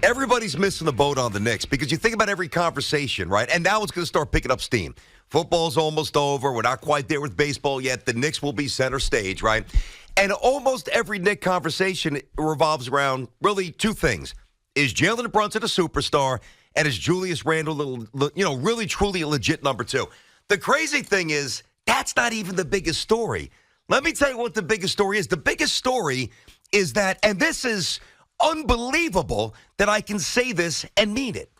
everybody's missing the boat on the Knicks because you think about every conversation, right? And now it's going to start picking up steam. Football's almost over. We're not quite there with baseball yet. The Knicks will be center stage, right? And almost every Knick conversation revolves around really two things. Is Jalen Brunson a superstar? And is Julius Randle, really truly a legit number two? The crazy thing is that's not even the biggest story. Let me tell you what the biggest story is. The biggest story is that, and this is unbelievable that I can say this and mean it.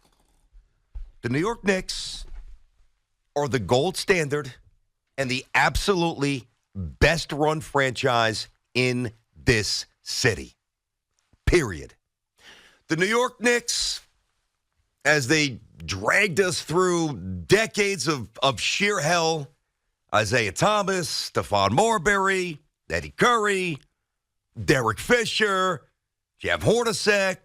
The New York Knicks are the gold standard and the absolutely best run franchise in this city. Period. The New York Knicks, as they dragged us through decades of sheer hell, Isaiah Thomas, Stephon Marbury, Eddie Curry, Derek Fisher, Jeff Hornacek,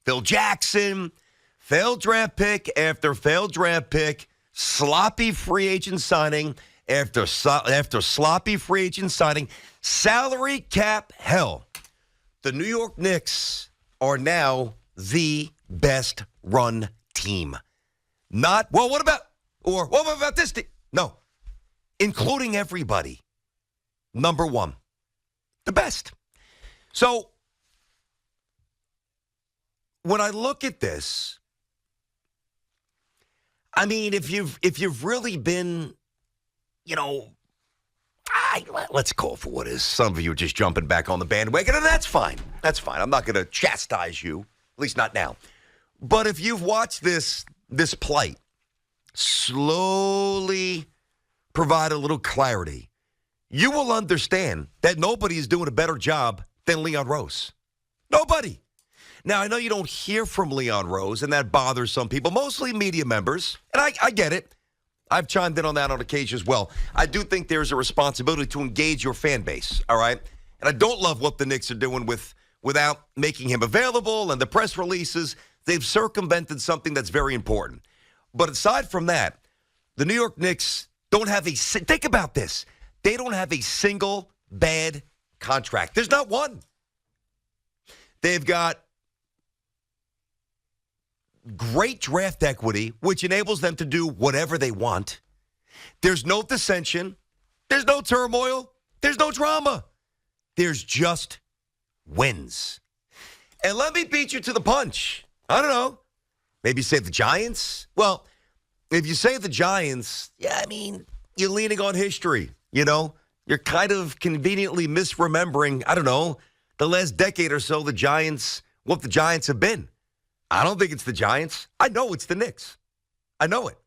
Phil Jackson, failed draft pick after failed draft pick, sloppy free agent signing after sloppy free agent signing, salary cap hell. The New York Knicks are now the best run team. What about this team? No. Including everybody. Number one. The best. So, when I look at this, I mean, if you've really been, let's call it for what is. Some of you are just jumping back on the bandwagon, and that's fine. That's fine. I'm not going to chastise you, at least not now. But if you've watched this plight slowly provide a little clarity, you will understand that nobody is doing a better job than Leon Rose. Nobody. Now, I know you don't hear from Leon Rose, and that bothers some people, mostly media members, and I get it. I've chimed in on that on occasion as well. I do think there's a responsibility to engage your fan base, all right? And I don't love what the Knicks are doing without making him available and the press releases. They've circumvented something that's very important. But aside from that, the New York Knicks don't have think about this. They don't have a single bad contract. There's not one. They've got great draft equity, which enables them to do whatever they want. There's no dissension. There's no turmoil. There's no drama. There's just wins. And let me beat you to the punch. I don't know. Maybe say the Giants? Well, if you say the Giants, you're leaning on history, You're kind of conveniently misremembering, the last decade or so, what the Giants have been. I don't think it's the Giants. I know it's the Knicks. I know it.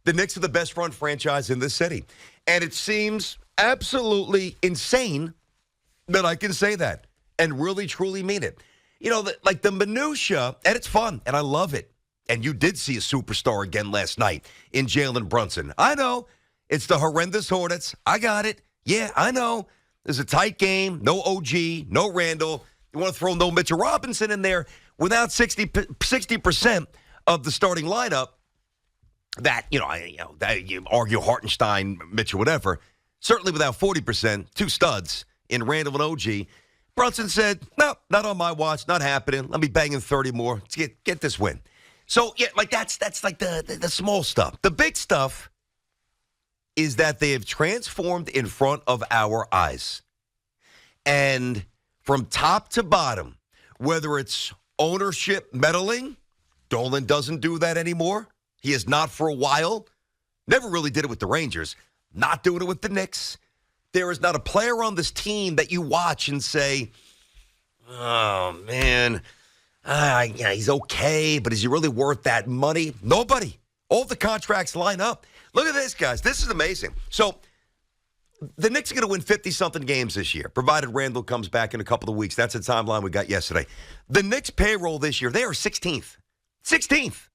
The Knicks are the best run franchise in this city. And it seems absolutely insane that I can say that and really, truly mean it. The minutia, and it's fun, and I love it. And you did see a superstar again last night in Jalen Brunson. I know. It's the horrendous Hornets. I got it. Yeah, I know. There's a tight game. No OG, no Randall. You want to throw no Mitchell Robinson in there without 60% of the starting lineup that, you argue Hartenstein, Mitchell, whatever. Certainly without 40%, two studs in Randall and OG. Brunson said, no, not on my watch, not happening. Let me bang in 30 more to get this win. So, yeah, that's like the small stuff. The big stuff is that they have transformed in front of our eyes. And from top to bottom, whether it's ownership meddling, Dolan doesn't do that anymore. He has not for a while. Never really did it with the Rangers. Not doing it with the Knicks. There is not a player on this team that you watch and say, oh, man, he's okay, but is he really worth that money? Nobody. All the contracts line up. Look at this, guys. This is amazing. So the Knicks are going to win 50-something games this year, provided Randall comes back in a couple of weeks. That's the timeline we got yesterday. The Knicks payroll this year, they are 16th. 16th.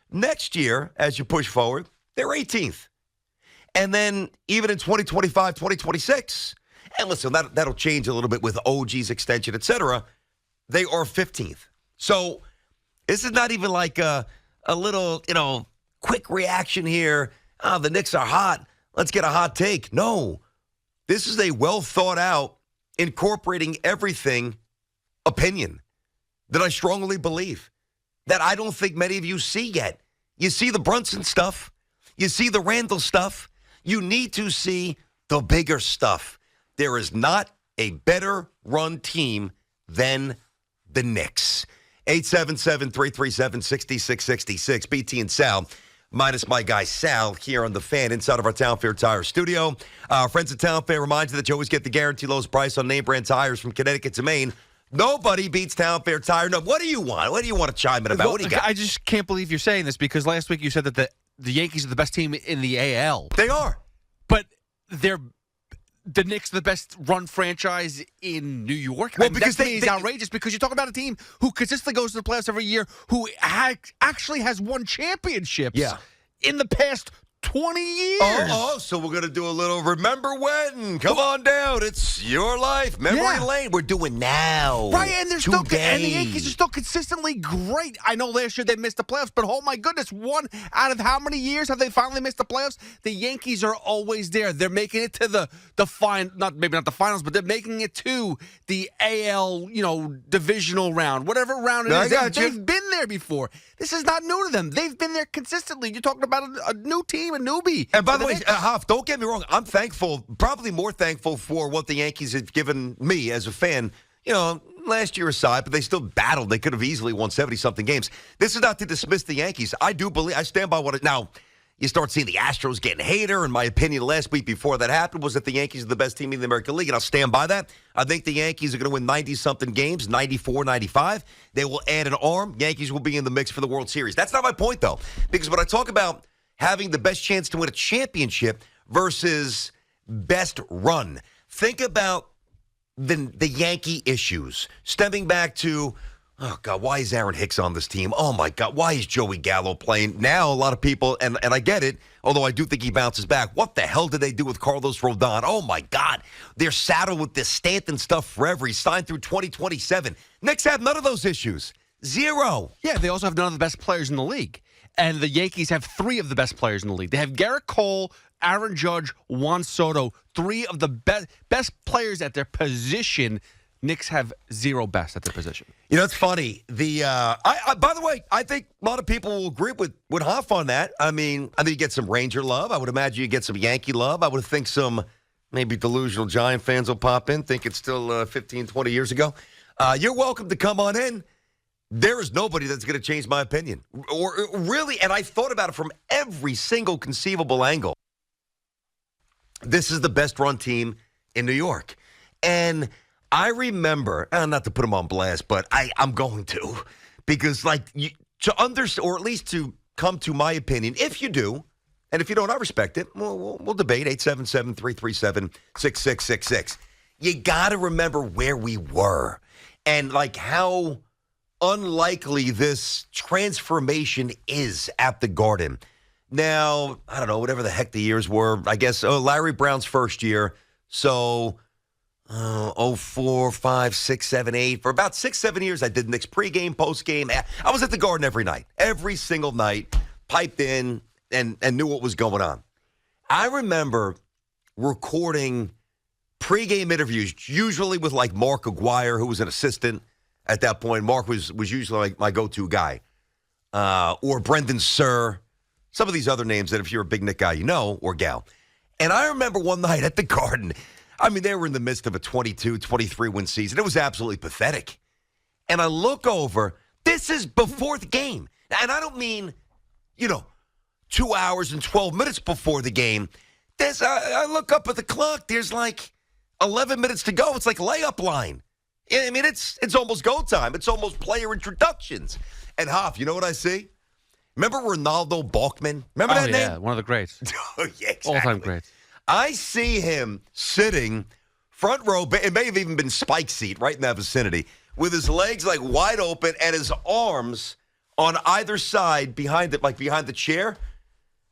Next year, as you push forward, they're 18th. And then even in 2025, 2026, and listen, that'll change a little bit with OG's extension, et cetera, they are 15th. So this is not even like a little, quick reaction here. Oh, the Knicks are hot. Let's get a hot take. No, this is a well thought out, incorporating everything opinion. that I strongly believe that I don't think many of you see yet. You see the Brunson stuff. You see the Randall stuff. You need to see the bigger stuff. There is not a better run team than the Knicks. 877-337-6666. BT and Sal, minus my guy Sal, here on the Fan inside of our Town Fair Tire studio. Friends at Town Fair remind you that you always get the guaranteed lowest price on name brand tires from Connecticut to Maine. Nobody beats Town Fair Tire. No, what do you want? What do you want to chime in about? What do you got? I just can't believe you're saying this because last week you said that the Yankees are the best team in the AL. They are. But the Knicks are the best run franchise in New York. Well, because that is outrageous because you talk about a team who consistently goes to the playoffs every year, who actually has won championships in the past 20 years. So we're going to do a little remember when. Come on down. It's your life. Memory lane. We're doing now. Right, and they're still good. And the Yankees are still consistently great. I know last year they missed the playoffs, but oh my goodness, one out of how many years have they finally missed the playoffs? The Yankees are always there. They're making it to the maybe not the finals, but they're making it to the AL, divisional round, whatever round it is. They've been there before. This is not new to them. They've been there consistently. You're talking about a new team, a newbie. And by the way, Hoff, don't get me wrong. I'm thankful, probably more thankful for what the Yankees have given me as a fan. Last year aside, but they still battled. They could have easily won 70-something games. This is not to dismiss the Yankees. I do believe, I stand by what it, now, you start seeing the Astros getting hater, and my opinion last week before that happened was that the Yankees are the best team in the American League, and I'll stand by that. I think the Yankees are going to win 90-something games, 94, 95. They will add an arm. Yankees will be in the mix for the World Series. That's not my point, though, because when I talk about having the best chance to win a championship versus best run, think about the Yankee issues, stemming back to, oh, God, why is Aaron Hicks on this team? Oh, my God, why is Joey Gallo playing? Now, a lot of people, and I get it, although I do think he bounces back. What the hell did they do with Carlos Rodon? Oh, my God. They're saddled with this Stanton stuff forever. He signed through 2027. Knicks have none of those issues. Zero. Yeah, they also have none of the best players in the league. And the Yankees have three of the best players in the league. They have Garrett Cole, Aaron Judge, Juan Soto, three of the best players at their position. Knicks have zero best at their position. It's funny. By the way, I think a lot of people will agree with Hoff on that. I think you get some Ranger love. I would imagine you get some Yankee love. I would think some maybe delusional Giant fans will pop in, think it's still 15, 20 years ago. You're welcome to come on in. There is nobody that's going to change my opinion. Or really, and I thought about it from every single conceivable angle. This is the best run team in New York. And I remember, not to put them on blast, but I'm going to. Because, to understand, or at least to come to my opinion, if you do, and if you don't, I respect it. We'll debate, 877-337-6666. You got to remember where we were and, how unlikely this transformation is at the Garden. Now, I don't know, whatever the heck the years were, I guess, Larry Brown's first year, so 04, 5, 6, 7, 8. For about 6, 7 years, I did Knicks pregame, postgame. I was at the Garden every night, every single night, piped in and knew what was going on. I remember recording pregame interviews, usually with Mark Aguirre, who was an assistant at that point. Mark was usually my go-to guy. Or Brendan Surr. Some of these other names that if you're a big Knick guy, or gal. And I remember one night at the Garden, they were in the midst of a 22, 23-win season. It was absolutely pathetic. And I look over. This is before the game. And I don't mean, 2 hours and 12 minutes before the game. I look up at the clock. There's 11 minutes to go. It's layup line. It's almost go time. It's almost player introductions. And Hoff, you know what I see? Remember Ronaldo Balkman? Remember that name? Yeah, one of the greats. Oh, yeah, exactly. All-time greats. I see him sitting front row. It may have even been Spike's seat right in that vicinity, with his legs wide open and his arms on either side behind the chair,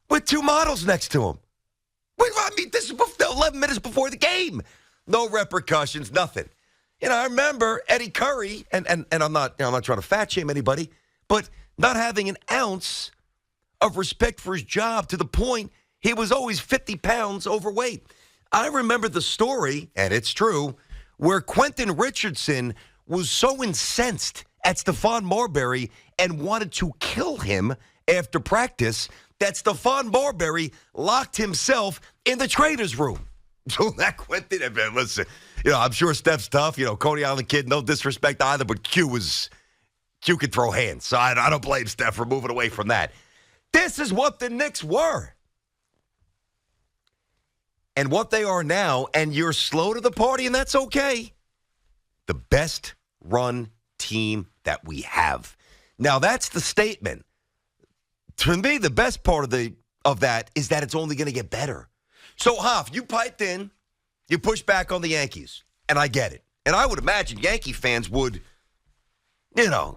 with two models next to him. This is 11 minutes before the game. No repercussions, nothing. I remember Eddie Curry, and I'm not trying to fat shame anybody, but not having an ounce of respect for his job to the point he was always 50 pounds overweight. I remember the story, and it's true, where Quentin Richardson was so incensed at Stephon Marbury and wanted to kill him after practice, that Stephon Marbury locked himself in the trainer's room. So that Quentin, listen, I'm sure Steph's tough. Coney Island kid, no disrespect either, but Q could throw hands. So I don't blame Steph for moving away from that. This is what the Knicks were. And what they are now, and you're slow to the party, and that's okay. The best run team that we have. Now, that's the statement. To me, the best part of that is that it's only going to get better. So, Hoff, you piped in, you pushed back on the Yankees, and I get it. And I would imagine Yankee fans would,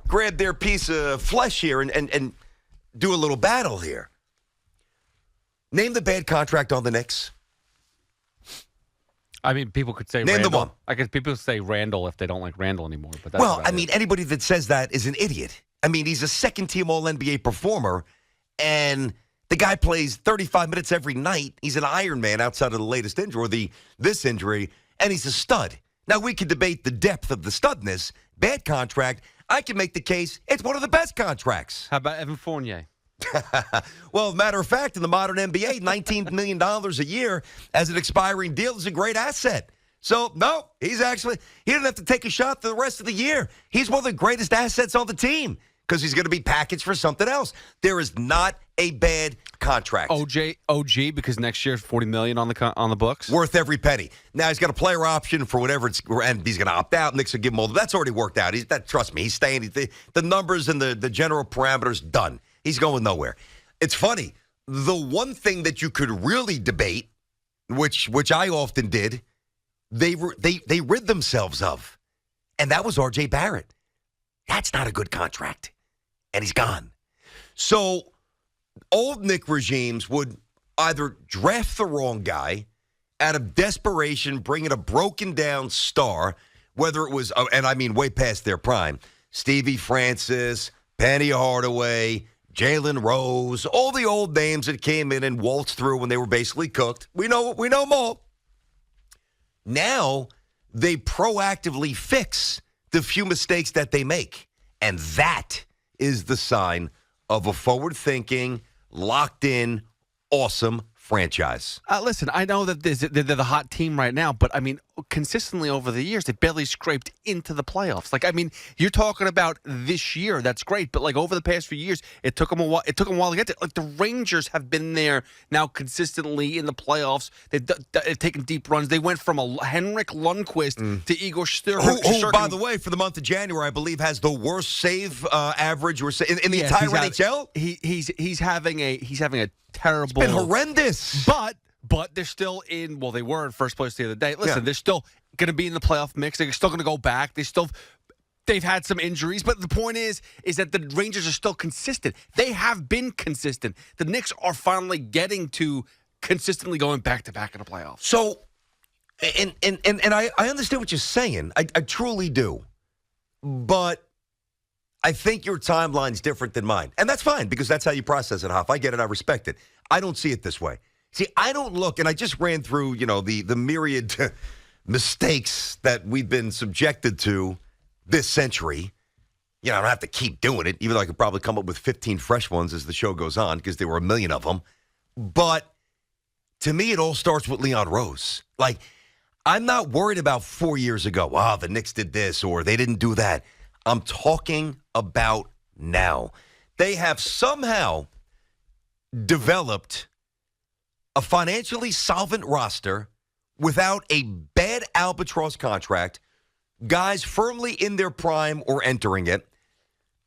grab their piece of flesh here and do a little battle here. Name the bad contract on the Knicks. I mean, people could say Name Randall. the one. I guess people say Randall if they don't like Randall anymore. But that's anybody that says that is an idiot. I mean, he's a second-team All-NBA performer, and the guy plays 35 minutes every night. He's an Iron Man outside of the latest injury, or this injury, and he's a stud. Now, we can debate the depth of the studness. Bad contract. I can make the case it's one of the best contracts. How about Evan Fournier? Well, matter of fact, in the modern NBA, $19 million a year as an expiring deal is a great asset. So, no, he didn't have to take a shot for the rest of the year. He's one of the greatest assets on the team because he's going to be packaged for something else. There is not a bad contract. OG, because next year $40 million on the books. Worth every penny. Now, he's got a player option for whatever and he's going to opt out. Knicks will give him all. That's already worked out. Trust me, he's staying. The numbers and the general parameters, done. He's going nowhere. It's funny. The one thing that you could really debate, which I often did, they rid themselves of, and that was R.J. Barrett. That's not a good contract, and he's gone. So old Knick regimes would either draft the wrong guy out of desperation, bring in a broken-down star, whether it was, and I mean way past their prime, Stevie Francis, Penny Hardaway, Jalen Rose, all the old names that came in and waltzed through when they were basically cooked. We know them all. Now they proactively fix the few mistakes that they make. And that is the sign of a forward-thinking, locked-in, awesome franchise. Listen, I know that they're the hot team right now, but I mean, consistently over the years, they barely scraped into the playoffs. Like, I mean, you're talking about this year, that's great, but like over the past few years, it took them a while. It took them a while to get there. Like the Rangers have been there now consistently in the playoffs. They've taken deep runs. They went from a Henrik Lundqvist to Igor Shesterkin. Who, by the way, for the month of January, I believe has the worst save average in the entire NHL. He's having a terrible. It's been horrendous. But they're still in. Well, they were in first place the other day. Listen, They're still going to be in the playoff mix. They're still going to go back. They've had some injuries, but the point is that the Rangers are still consistent. They have been consistent. The Knicks are finally getting to consistently going back to back in the playoffs. So, and I understand what you're saying. I truly do, but I think your timeline's different than mine, and that's fine because that's how you process it, Hoff. I get it. I respect it. I don't see it this way. See, I don't look, and I just ran through, the myriad mistakes that we've been subjected to this century. I don't have to keep doing it, even though I could probably come up with 15 fresh ones as the show goes on because there were a million of them. But to me, it all starts with Leon Rose. Like, I'm not worried about 4 years ago. The Knicks did this or they didn't do that. I'm talking about now. They have somehow developed a financially solvent roster without a bad albatross contract, guys firmly in their prime or entering it,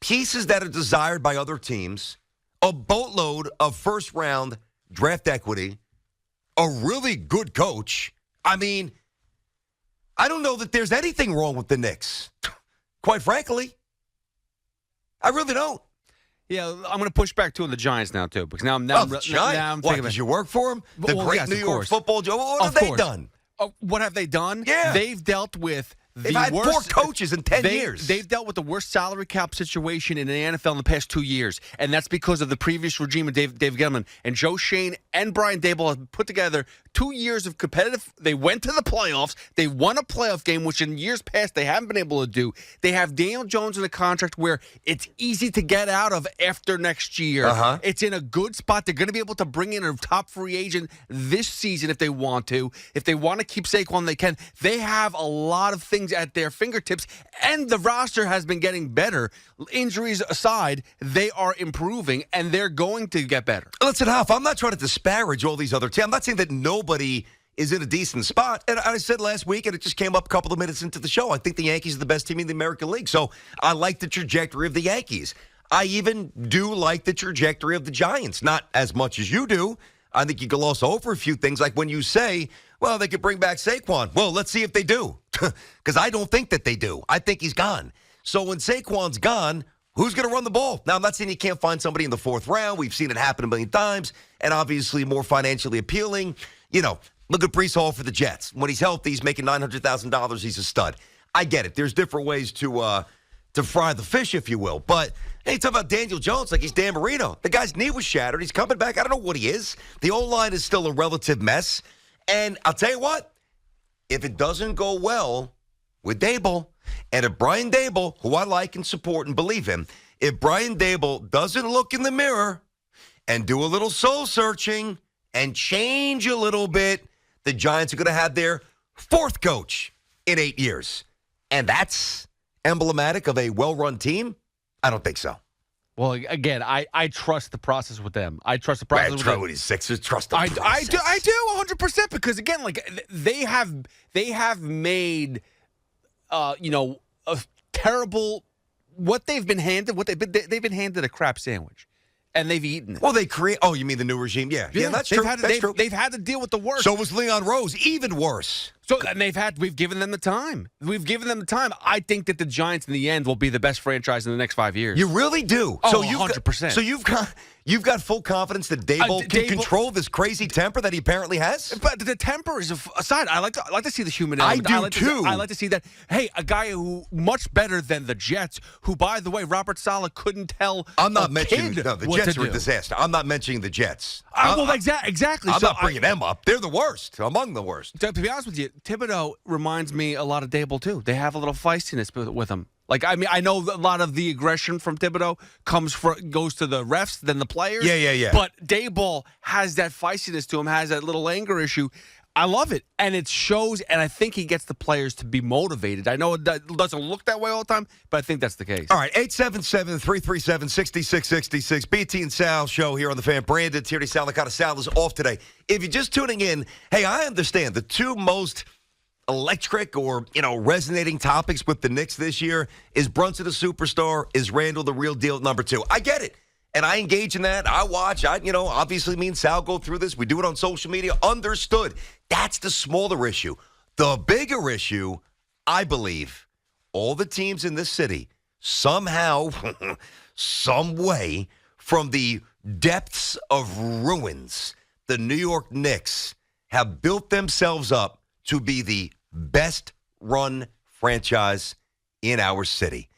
pieces that are desired by other teams, a boatload of first-round draft equity, a really good coach. I mean, I don't know that there's anything wrong with the Knicks, quite frankly. I really don't. Yeah, I'm going to push back to the Giants now, too, because now I'm thinking about. Did you work for them? The great yes, New of York course. football. What have they done? What have they done? Yeah. They've dealt with They've had four coaches in 10 years. They've dealt with the worst salary cap situation in the NFL in the past 2 years, and that's because of the previous regime of Dave Gettleman. And Joe Shane and Brian Daboll have put together 2 years of competitive. They went to the playoffs. They won a playoff game, which in years past they haven't been able to do. They have Daniel Jones in a contract where it's easy to get out of after next year. It's in a good spot. They're going to be able to bring in a top free agent this season if they want to. If they want to keep Saquon, they can. They have a lot of things at their fingertips, and the roster has been getting better. Injuries aside, they are improving, and they're going to get better. Listen, Huff, I'm not trying to disparage all these other teams. I'm not saying that nobody is in a decent spot. And I said last week, and it just came up a couple of minutes into the show, I think the Yankees are the best team in the American League. So I like the trajectory of the Yankees. I even do like the trajectory of the Giants. Not as much as you do. I think you can gloss over a few things, like when you say, well, they could bring back Saquon. Well, let's see if they do, because I don't think that they do. I think he's gone. So when Saquon's gone, who's going to run the ball? Now, I'm not saying you can't find somebody in the fourth round. We've seen it happen a million times, and obviously more financially appealing. You know, look at Breece Hall for the Jets. When he's healthy, he's making $900,000. He's a stud. I get it. There's different ways to fry the fish, if you will. But hey, talk about Daniel Jones like he's Dan Marino. The guy's knee was shattered. He's coming back. I don't know what he is. The O-line is still a relative mess. And I'll tell you what, if it doesn't go well with Daboll, and if Brian Daboll, who I like and support and believe in, if Brian Daboll doesn't look in the mirror and do a little soul searching and change a little bit, the Giants are going to have their fourth coach in 8 years. And that's emblematic of a well-run team? I don't think so. Well, again, I trust the process with them. I trust the process with them. Sixers trust the process. I do 100% because again, like they have made a terrible what they've been handed. They've been handed a crap sandwich. And they've eaten it. Well, they create. Oh, you mean the new regime? Yeah, that's true. That's true. They've had to deal with the worst. So was Leon Rose, even worse. So and we've given them the time. I think that the Giants in the end will be the best franchise in the next 5 years. You really do. Oh, so 100%. So you've got full confidence that Daboll can control this crazy temper that he apparently has? But the temper is aside. I like to see the human I element. do too. I like to see that. Hey, a guy who much better than the Jets, who by the way, Robert Saleh couldn't tell. I'm not mentioning the Jets are a do. disaster. I'm not mentioning the Jets. Exactly. I'm not bringing them up. They're the worst, among the worst. To be honest with you, Thibodeau reminds me a lot of Daboll too. They have a little feistiness with him. Like, I mean, I know a lot of the aggression from Thibodeau goes to the refs than the players. Yeah. But Daboll has that feistiness to him, has that little anger issue. I love it. And it shows, and I think he gets the players to be motivated. I know it doesn't look that way all the time, but I think that's the case. All right, 877-337-6666. BT and Sal show here on the Fan. Brandon, Tierney, Salicata. Sal is off today. If you're just tuning in, hey, I understand the two most electric or, resonating topics with the Knicks this year is Brunson a superstar, is Randall the real deal number 2. I get it. And I engage in that. I watch. Obviously me and Sal go through this. We do it on social media. Understood. That's the smaller issue. The bigger issue, I believe, all the teams in this city somehow, some way, from the depths of ruins, the New York Knicks have built themselves up to be the best run franchise in our city.